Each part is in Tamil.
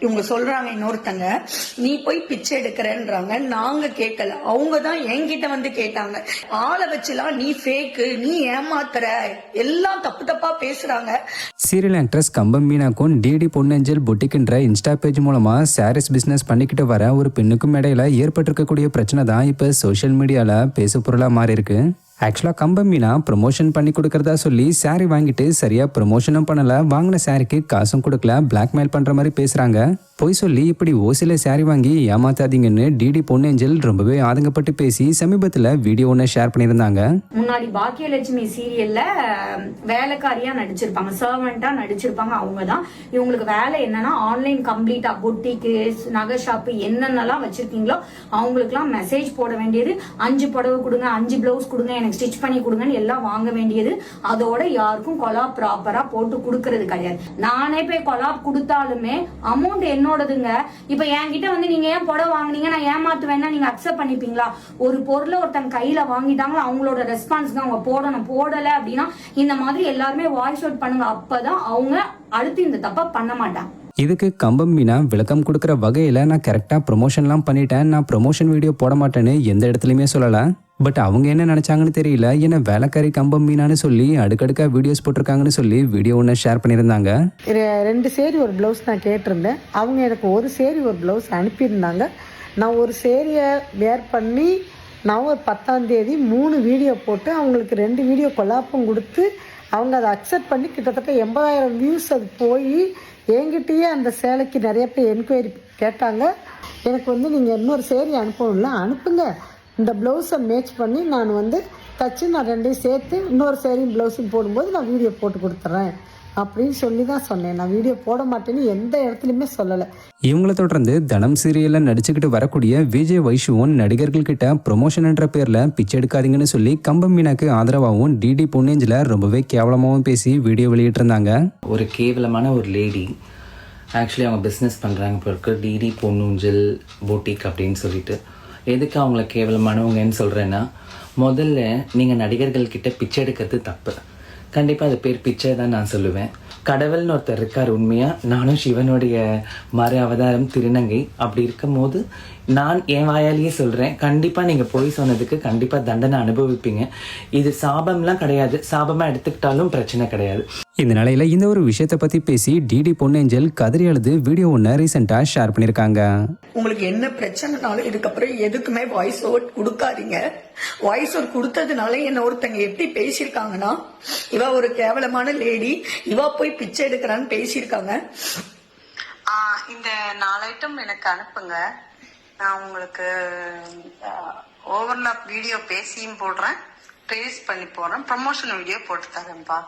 இவங்க சொல்றாங்க இன்னொருத்தங்க, நீ போய் பிச்சை எடுக்கிறேன்றாங்க. நாங்க கேட்கல, அவங்க தான் என்கிட்ட வந்து கேட்டாங்க. ஆளை வச்சுலாம் நீ ஃபேக்கு, நீ ஏமாத்துற, எல்லாம் தப்பு தப்பா பேசுறாங்க. சீரியல் ஆக்ட்ரஸ் கம்பம் மீனாக்கும் டிடி பொன்னஞ்சல் பொட்டிக்குன்ற இன்ஸ்டா பேஜ் மூலமா சாரீஸ் பிசினஸ் பண்ணிக்கிட்டு வர ஒரு பெண்ணுக்கும் இடையில ஏற்பட்டிருக்கக்கூடிய பிரச்சனை தான் இப்ப சோஷியல் மீடியால பேசு பொருளா மாறி இருக்கு. ஆக்சுவலாக கம்பம் மீனா ப்ரொமோஷன் பண்ணி கொடுக்கறதா சொல்லி சாரீ வாங்கிட்டு சரியாக ப்ரொமோஷனும் பண்ணலை, வாங்கின சாரிக்கு காசும் கொடுக்கல, பிளாக்மெயில் பண்ணுற மாதிரி பேசுகிறாங்க. பொய் சொல்லி இப்படி ஓசில சாரீ வாங்கி ஏமாத்தாதீங்கன்னு டிடி பொன்னேஞ்சல் ரொம்பவே ஆதங்கப்பட்டு பேசி சமீபத்தில் வீடியோ ஒன்று ஷேர் பண்ணியிருந்தாங்க. முன்னாடி பாக்கியலட்சுமி சீரியல்ல வேலைக்காரியா நடிச்சிருப்பாங்க, சர்வெண்டா நடிச்சிருப்பாங்க. அவங்க தான் இவங்களுக்கு வேலை என்னன்னா ஆன்லைன் கம்ப்ளீட்டா பொட்டிக்கு, நகை ஷாப்பு என்னென்னலாம் வச்சிருக்கீங்களோ அவங்களுக்குலாம் மெசேஜ் போட வேண்டியது, 5 புடவை கொடுங்க, 5 பிளவுஸ் கொடுங்க, எனக்கு ஸ்டிச் பண்ணி கொடுங்கன்னு எல்லாம் வாங்க வேண்டியது. அதோட யாருக்கும் கொலாப் ப்ராப்பரா போட்டு கொடுக்கறது கிடையாது. நானே போய் கொலாப் கொடுத்தாலுமே அமௌண்ட் என்னோடதுங்க. இப்ப என்கிட்ட வந்து நீங்க ஏன் புடவை வாங்குனீங்க, நான் ஏமாத்துவேன்னா நீங்க அக்செப்ட் பண்ணிப்பீங்களா? ஒரு பொருளை ஒருத்தங்க கையில வாங்கிட்டாங்களா அவங்களோட ரெஸ்பான்ஸ் அவங்க போடணும். போடல அப்படின்னா இந்த மாதிரி எல்லாருமே வாய்ஸ் அவுட் பண்ணுங்க. அப்பதான் அவங்க அடுத்து இந்த தப்பா பண்ண மாட்டாங்க. இதுக்கு கம்பம் மீனா விளக்கம் கொடுக்குற வகையில் நான் கரெக்டாக ப்ரொமோஷன்லாம் பண்ணிட்டேன், நான் ப்ரொமோஷன் வீடியோ போட மாட்டேன்னு எந்த இடத்துலையுமே சொல்லலை. பட் அவங்க என்ன நினச்சாங்கன்னு தெரியல, என்ன வேலைக்காரி கம்பம் மீனான்னு சொல்லி அடுக்கடுக்காக வீடியோஸ் போட்டிருக்காங்கன்னு சொல்லி வீடியோ ஒன்று ஷேர் பண்ணியிருந்தாங்க. 2 சேரீ ஒரு ப்ளவுஸ் நான் கேட்டிருந்தேன். அவங்க எனக்கு ஒரு சேரீ ஒரு ப்ளவுஸ் அனுப்பியிருந்தாங்க. நான் ஒரு சேரீயை வேர் பண்ணி நவம்பர் 10ஆம் தேதி 3 வீடியோ போட்டு அவங்களுக்கு 2 வீடியோ கொலாப்பும் கொடுத்து அவங்க அதை அக்செப்ட் பண்ணி கிட்டத்தட்ட 80,000 வியூஸ் அது போய் என்கிட்டயே அந்த சேலைக்கு நிறைய பேர் என்கொயரி கேட்டாங்க. எனக்கு வந்து நீங்கள் இன்னொரு சேரீ அனுப்பணும்ல, அனுப்புங்க, இந்த ப்ளவுஸை மேட்ச் பண்ணி நான் வந்து தச்சு நான் 2ஐயும் சேர்த்து இன்னொரு சேரீயும் ப்ளவுஸும் போடும்போது நான் வீடியோ போட்டு கொடுத்துட்றேன் அப்படின்னு சொல்லி தான் சொன்னேன். நான் வீடியோ போட மாட்டேன்னு எந்த இடத்துலையுமே சொல்லலை. இவங்கள தொடர்ந்து தனம் சீரியலில் நடிச்சுக்கிட்டு வரக்கூடிய விஜய் வைஷுவும் நடிகர்கள் கிட்ட ப்ரொமோஷன் என்ற பேரில் பிச்சை எடுக்காதீங்கன்னு சொல்லி கம்பம் மீனாக்கு ஆதரவாகவும் டிடி பொன்னேஞ்சல ரொம்பவே கேவலமாகவும் பேசி வீடியோ வெளியிட்டிருந்தாங்க. ஒரு கேவலமான ஒரு லேடி ஆக்சுவலி அவங்க பிஸ்னஸ் பண்ணுறாங்க பிறகு டிடி பொன்னூஞ்சல் பொட்டிக் அப்படின்னு சொல்லிட்டு. எதுக்கு அவங்கள கேவலமானவங்கன்னு சொல்கிறேன்னா, முதல்ல நீங்கள் நடிகர்கள்கிட்ட பிச்சை எடுக்கிறது தப்பு. கண்டிப்பாக அது பேர் பிச்சை தான் நான் சொல்லுவேன். கடவுள்னு ஒருத்தர் இருக்கார் உண்மையாக. நானும் சிவனுடைய மறு அவதாரம் திருநங்கை. அப்படி இருக்கும் போது நான் என் வாயாலேயே சொல்கிறேன், கண்டிப்பாக நீங்கள் போய் சொன்னதுக்கு கண்டிப்பாக தண்டனை அனுபவிப்பீங்க. இது சாபம்லாம் கிடையாது, சாபமாக எடுத்துக்கிட்டாலும் பிரச்சனை கிடையாது. இந்த நிலையில் இந்த ஒரு விஷயத்தை பற்றி பேசி டிடி பொன்னேஞ்சல் கதறி அழுது வீடியோ ஒன்று ரீசெண்டாக ஷேர் பண்ணியிருக்காங்க. உங்களுக்கு என்ன பிரச்சனைனாலும் இதுக்கப்புறம் எதுக்குமே வாய்ஸ் அவுட் கொடுக்காதீங்க. வாய்ஸ் அவுட் கொடுத்ததுனால என்ன ஒருத்தங்க எப்படி பேசியிருக்காங்கன்னா, இவ ஒரு கேவலமான லேடி, இவ போய் பிச்சை எடுக்கிறான்னு பேசியிருக்காங்க. இந்த 4 ஐட்டம் எனக்கு அனுப்புங்க, நான் உங்களுக்கு ஓவர்லாப் வீடியோ பேசியும் போடுறேன், ட்ரேஸ் பண்ணி போடுறேன், ப்ரமோஷன் வீடியோ போட்டு தரேன்ப்பா.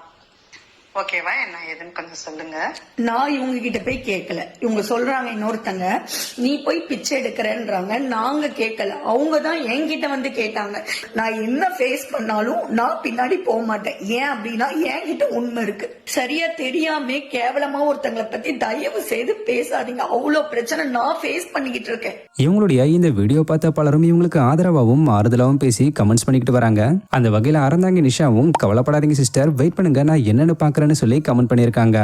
ஓகேவா? என்ன ஏதுன்னு கொஞ்சம் சொல்லுங்க. நான் இவங்க கிட்ட போய் கேட்கல, இவங்க சொல்றாங்க இன்னொருத்தங்க, நீ போய் பிச்சை எடுக்கிறேன்றாங்க. நாங்க கேட்கல, அவங்க தான் என்கிட்ட வந்து கேட்டாங்க. நான் என்ன ஃபேஸ் பண்ணாலும் நான் பின்னாடி போக மாட்டேன். ஏன் அப்படின்னா என்கிட்ட உண்மை இருக்கு. சரியா தெரியாம கேவலமா ஒருத்தங்களை பத்தி தயவு செய்து பேசாதீங்க. அவ்வளவு பிரச்சனை நான் ஃபேஸ் பண்ணிக்கிட்டு இருக்கேன். இவங்களுடைய இந்த வீடியோ பார்த்த பலரும் இவங்களுக்கு ஆதரவாகவும் ஆறுதலாகவும் பேசி கமெண்ட்ஸ் பண்ணிக்கிட்டு வராங்க. அந்த வகையில் அறந்தாங்கி நிஷாவும் கவலைப்படாதீங்க சிஸ்டர், வெயிட் பண்ணுங்க, நான் என்னன்னு பார்க்குறேன்னு சொல்லி கமெண்ட் பண்ணியிருக்காங்க.